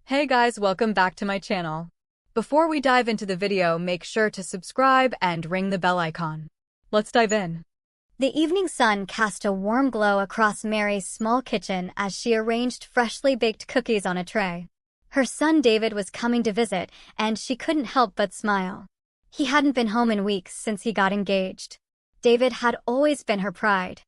Hey guys, welcome back to my channel. Before we dive into the video, make sure to subscribe and ring the bell icon. Let's dive in. The evening sun cast a warm glow across Mary's small kitchen as she arranged freshly baked cookies on a tray. Her son David was coming to visit, and she couldn't help but smile. He hadn't been home in weeks since he got engaged. David had always been her pride.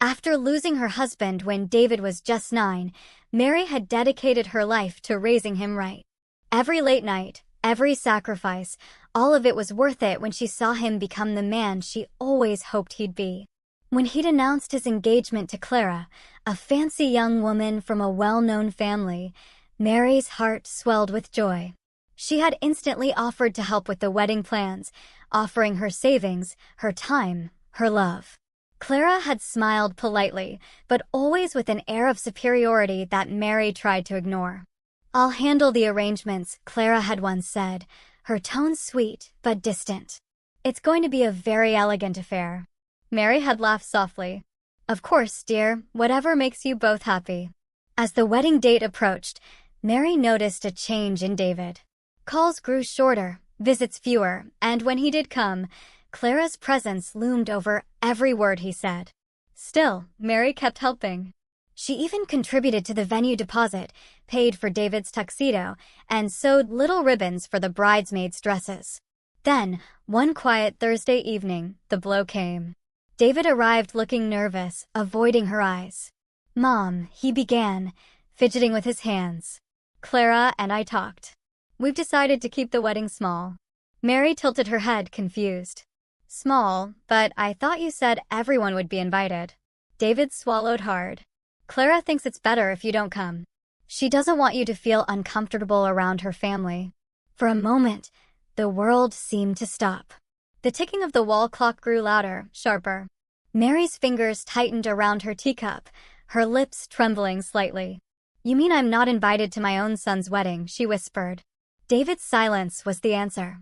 After losing her husband when David was just 9, Mary had dedicated her life to raising him right. Every late night, every sacrifice, all of it was worth it when she saw him become the man she always hoped he'd be. When he'd announced his engagement to Clara, a fancy young woman from a well-known family, Mary's heart swelled with joy. She had instantly offered to help with the wedding plans, offering her savings, her time, her love. Clara had smiled politely, but always with an air of superiority that Mary tried to ignore. "I'll handle the arrangements," Clara had once said, her tone sweet but distant. "It's going to be a very elegant affair." Mary had laughed softly. "Of course, dear, whatever makes you both happy." As the wedding date approached, Mary noticed a change in David. Calls grew shorter, visits fewer, and when he did come, Clara's presence loomed over every word he said. Still, Mary kept helping. She even contributed to the venue deposit, paid for David's tuxedo, and sewed little ribbons for the bridesmaids' dresses. Then, one quiet Thursday evening, the blow came. David arrived looking nervous, avoiding her eyes. "Mom," he began, fidgeting with his hands. "Clara and I talked. We've decided to keep the wedding small." Mary tilted her head, confused. "Small, but I thought you said everyone would be invited." David swallowed hard. "Clara thinks it's better if you don't come. She doesn't want you to feel uncomfortable around her family." For a moment, the world seemed to stop. The ticking of the wall clock grew louder, sharper. Mary's fingers tightened around her teacup, her lips trembling slightly. "You mean I'm not invited to my own son's wedding?" she whispered. David's silence was the answer.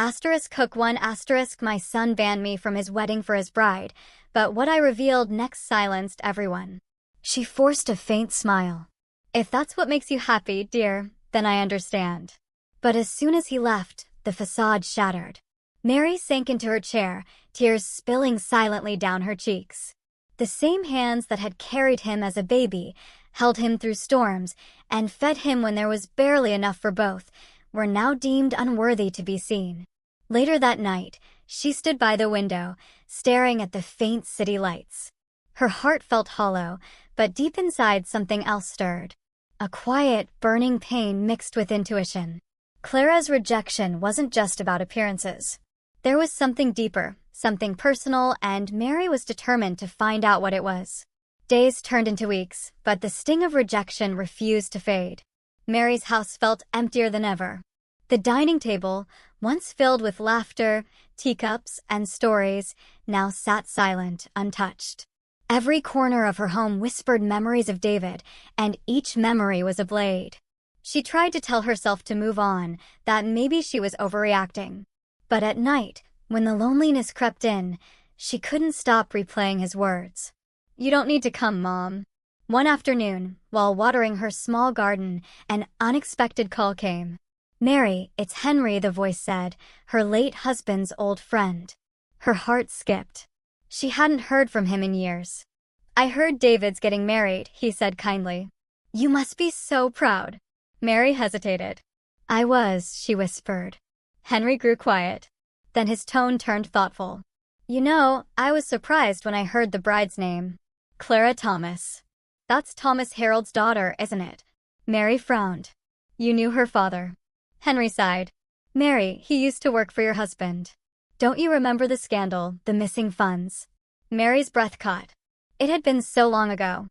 Hook 1 *, my son banned me from his wedding for his bride, but what I revealed next silenced everyone. She forced a faint smile. "If that's what makes you happy, dear, then I understand." But as soon as he left, the facade shattered. Mary sank into her chair, tears spilling silently down her cheeks. The same hands that had carried him as a baby, held him through storms, and fed him when there was barely enough for both, were now deemed unworthy to be seen. Later that night, she stood by the window, staring at the faint city lights. Her heart felt hollow, but deep inside something else stirred. A quiet, burning pain mixed with intuition. Clara's rejection wasn't just about appearances. There was something deeper, something personal, and Mary was determined to find out what it was. Days turned into weeks, but the sting of rejection refused to fade. Mary's house felt emptier than ever. The dining table, once filled with laughter, teacups, and stories, now sat silent, untouched. Every corner of her home whispered memories of David, and each memory was a blade. She tried to tell herself to move on, that maybe she was overreacting. But at night, when the loneliness crept in, she couldn't stop replaying his words. "You don't need to come, Mom." One afternoon, while watering her small garden, an unexpected call came. "Mary, it's Henry," the voice said, her late husband's old friend. Her heart skipped. She hadn't heard from him in years. "I heard David's getting married," he said kindly. "You must be so proud." Mary hesitated. "I was," she whispered. Henry grew quiet. Then his tone turned thoughtful. "You know, I was surprised when I heard the bride's name. Clara Thomas. That's Thomas Harold's daughter, isn't it?" Mary frowned. "You knew her father." Henry sighed. "Mary, he used to work for your husband. Don't you remember the scandal, the missing funds?" Mary's breath caught. It had been so long ago.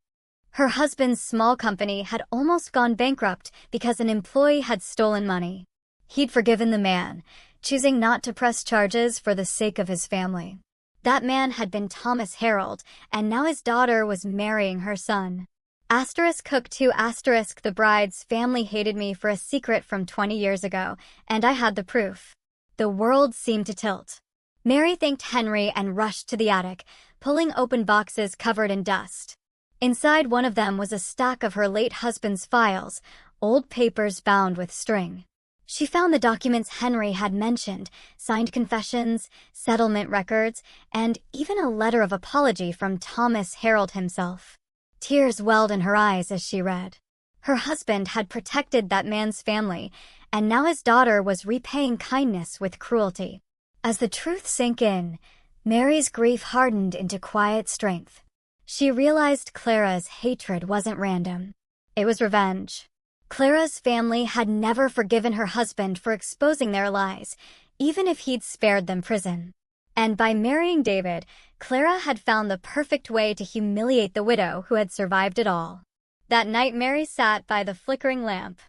Her husband's small company had almost gone bankrupt because an employee had stolen money. He'd forgiven the man, choosing not to press charges for the sake of his family. That man had been Thomas Harold, and now his daughter was marrying her son. Hook 2 *, the bride's family hated me for a secret from 20 years ago, and I had the proof. The world seemed to tilt. Mary thanked Henry and rushed to the attic, pulling open boxes covered in dust. Inside one of them was a stack of her late husband's files, old papers bound with string. She found the documents Henry had mentioned, signed confessions, settlement records, and even a letter of apology from Thomas Harold himself. Tears welled in her eyes as she read. Her husband had protected that man's family, and now his daughter was repaying kindness with cruelty. As the truth sank in, Mary's grief hardened into quiet strength. She realized Clara's hatred wasn't random. It was revenge. Clara's family had never forgiven her husband for exposing their lies, even if he'd spared them prison. And by marrying David, Clara had found the perfect way to humiliate the widow who had survived it all. That night Mary sat by the flickering lamp.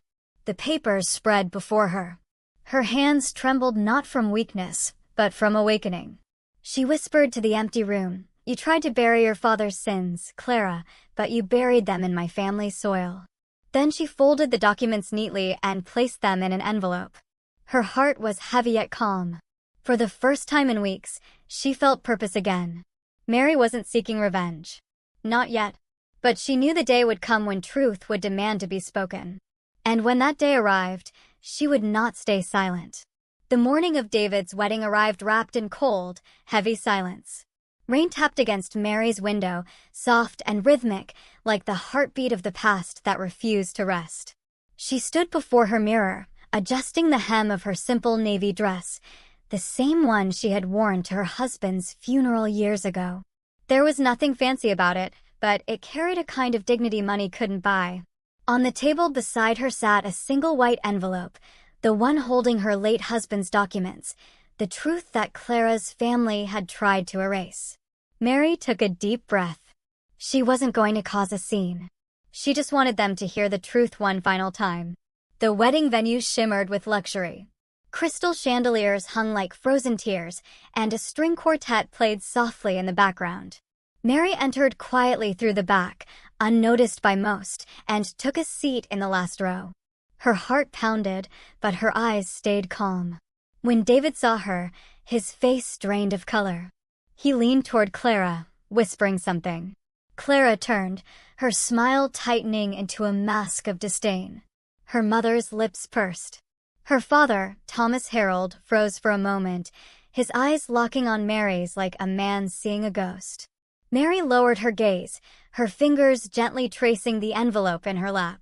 The papers spread before her. Her hands trembled not from weakness, but from awakening. She whispered to the empty room, "You tried to bury your father's sins, Clara, but you buried them in my family's soil." Then she folded the documents neatly and placed them in an envelope. Her heart was heavy yet calm. For the first time in weeks, she felt purpose again. Mary wasn't seeking revenge. Not yet. But she knew the day would come when truth would demand to be spoken. And when that day arrived, she would not stay silent. The morning of David's wedding arrived wrapped in cold, heavy silence. Rain tapped against Mary's window, soft and rhythmic, like the heartbeat of the past that refused to rest. She stood before her mirror, adjusting the hem of her simple navy dress, the same one she had worn to her husband's funeral years ago. There was nothing fancy about it, but it carried a kind of dignity money couldn't buy. On the table beside her sat a single white envelope, the one holding her late husband's documents, the truth that Clara's family had tried to erase. Mary took a deep breath. She wasn't going to cause a scene. She just wanted them to hear the truth one final time. The wedding venue shimmered with luxury. Crystal chandeliers hung like frozen tears, and a string quartet played softly in the background. Mary entered quietly through the back, unnoticed by most, and took a seat in the last row. Her heart pounded, but her eyes stayed calm. When David saw her, his face drained of color. He leaned toward Clara, whispering something. Clara turned, her smile tightening into a mask of disdain. Her mother's lips pursed. Her father, Thomas Harold, froze for a moment, his eyes locking on Mary's like a man seeing a ghost. Mary lowered her gaze, her fingers gently tracing the envelope in her lap.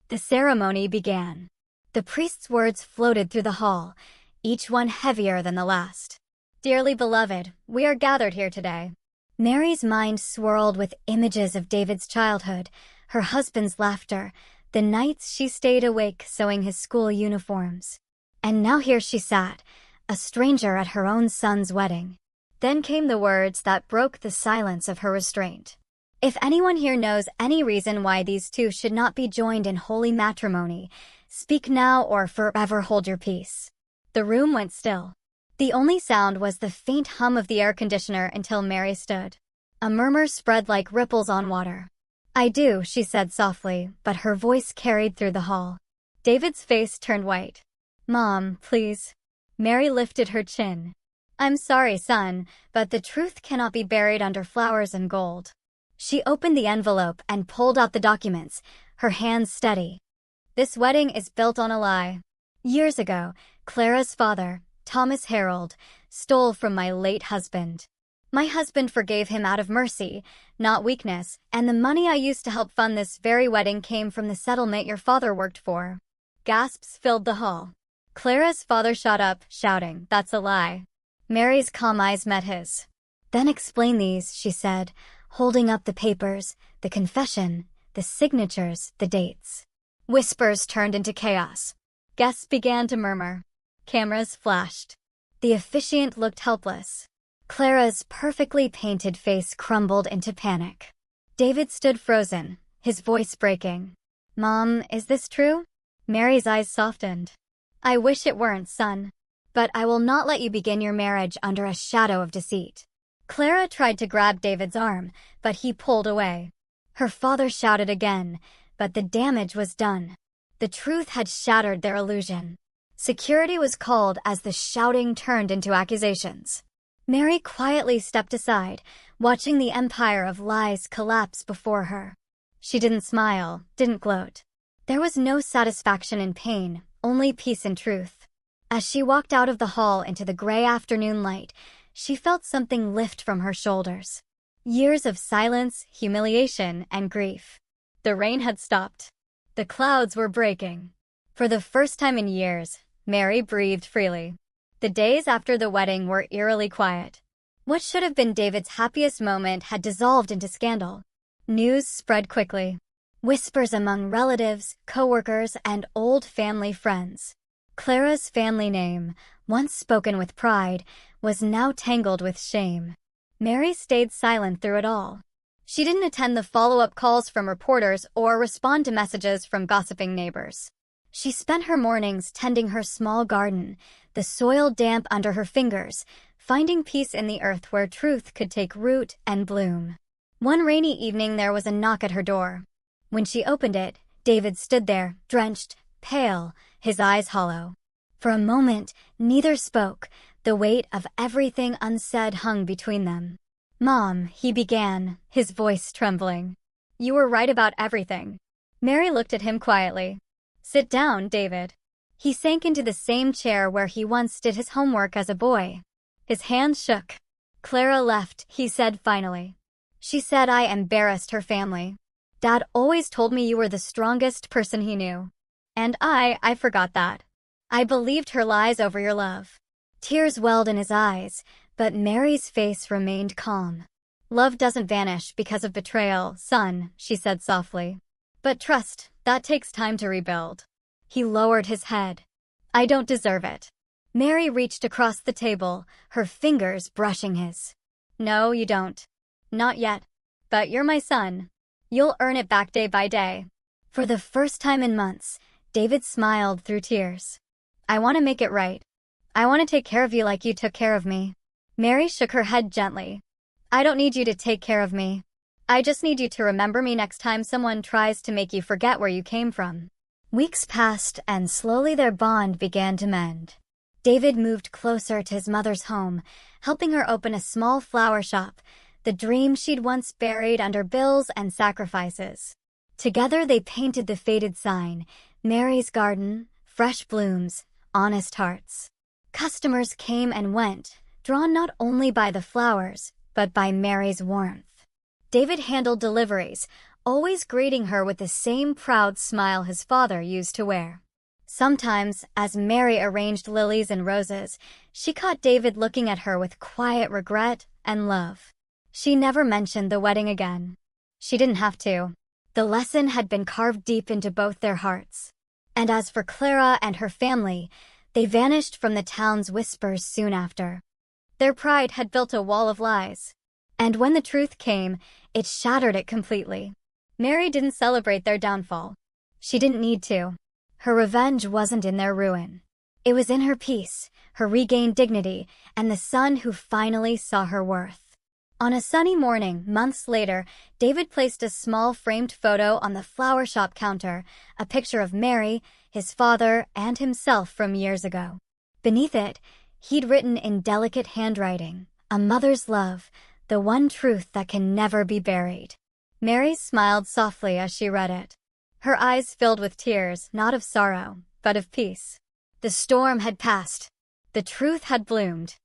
The ceremony began. The priest's words floated through the hall, each one heavier than the last. "Dearly beloved, we are gathered here today." Mary's mind swirled with images of David's childhood, her husband's laughter, the nights she stayed awake sewing his school uniforms. And now here she sat, a stranger at her own son's wedding. Then came the words that broke the silence of her restraint. "If anyone here knows any reason why these two should not be joined in holy matrimony, speak now or forever hold your peace." The room went still. The only sound was the faint hum of the air conditioner until Mary stood. A murmur spread like ripples on water. "I do," she said softly, but her voice carried through the hall. David's face turned white. "Mom, please." Mary lifted her chin. "I'm sorry, son, but the truth cannot be buried under flowers and gold." She opened the envelope and pulled out the documents, her hands steady. "This wedding is built on a lie. Years ago, Clara's father, Thomas Harold, stole from my late husband. My husband forgave him out of mercy, not weakness, and the money I used to help fund this very wedding came from the settlement your father worked for." Gasps filled the hall. Clara's father shot up, shouting, "That's a lie." Mary's calm eyes met his. "Then explain these," she said, holding up the papers, the confession, the signatures, the dates. Whispers turned into chaos. Guests began to murmur. Cameras flashed. The officiant looked helpless. Clara's perfectly painted face crumbled into panic. David stood frozen, his voice breaking. "Mom, is this true?" Mary's eyes softened. "I wish it weren't, son. But I will not let you begin your marriage under a shadow of deceit." Clara tried to grab David's arm, but he pulled away. Her father shouted again, but the damage was done. The truth had shattered their illusion. Security was called as the shouting turned into accusations. Mary quietly stepped aside, watching the empire of lies collapse before her. She didn't smile, didn't gloat. There was no satisfaction in pain, only peace and truth. As she walked out of the hall into the gray afternoon light, she felt something lift from her shoulders. Years of silence, humiliation, and grief. The rain had stopped. The clouds were breaking. For the first time in years, Mary breathed freely. The days after the wedding were eerily quiet. What should have been David's happiest moment had dissolved into scandal. News spread quickly. Whispers among relatives, coworkers, and old family friends. Clara's family name, once spoken with pride, was now tangled with shame. Mary stayed silent through it all. She didn't attend the follow-up calls from reporters or respond to messages from gossiping neighbors. She spent her mornings tending her small garden, the soil damp under her fingers, finding peace in the earth where truth could take root and bloom. One rainy evening there was a knock at her door. When she opened it, David stood there, drenched, pale, his eyes hollow. For a moment, neither spoke. The weight of everything unsaid hung between them. "Mom," he began, his voice trembling. "You were right about everything." Mary looked at him quietly. "Sit down, David." He sank into the same chair where he once did his homework as a boy. His hands shook. "Clara left," he said finally. "She said I embarrassed her family. Dad always told me you were the strongest person he knew. And I forgot that. I believed her lies over your love." Tears welled in his eyes, but Mary's face remained calm. "Love doesn't vanish because of betrayal, son," she said softly. "But trust, that takes time to rebuild." He lowered his head. "I don't deserve it." Mary reached across the table, her fingers brushing his. "No, you don't. Not yet. But you're my son. You'll earn it back day by day." For the first time in months, David smiled through tears. "I want to make it right. I want to take care of you like you took care of me." Mary shook her head gently. "I don't need you to take care of me. I just need you to remember me next time someone tries to make you forget where you came from." Weeks passed, and slowly their bond began to mend. David moved closer to his mother's home, helping her open a small flower shop, the dream she'd once buried under bills and sacrifices. Together they painted the faded sign, "Mary's Garden, fresh blooms, honest hearts." Customers came and went, drawn not only by the flowers, but by Mary's warmth. David handled deliveries, always greeting her with the same proud smile his father used to wear. Sometimes, as Mary arranged lilies and roses, she caught David looking at her with quiet regret and love. She never mentioned the wedding again. She didn't have to. The lesson had been carved deep into both their hearts. And as for Clara and her family, they vanished from the town's whispers soon after. Their pride had built a wall of lies. And when the truth came, it shattered it completely. Mary didn't celebrate their downfall. She didn't need to. Her revenge wasn't in their ruin. It was in her peace, her regained dignity, and the son who finally saw her worth. On a sunny morning, months later, David placed a small framed photo on the flower shop counter, a picture of Mary, his father, and himself from years ago. Beneath it, he'd written in delicate handwriting, "A mother's love, the one truth that can never be buried." Mary smiled softly as she read it. Her eyes filled with tears, not of sorrow, but of peace. The storm had passed. The truth had bloomed.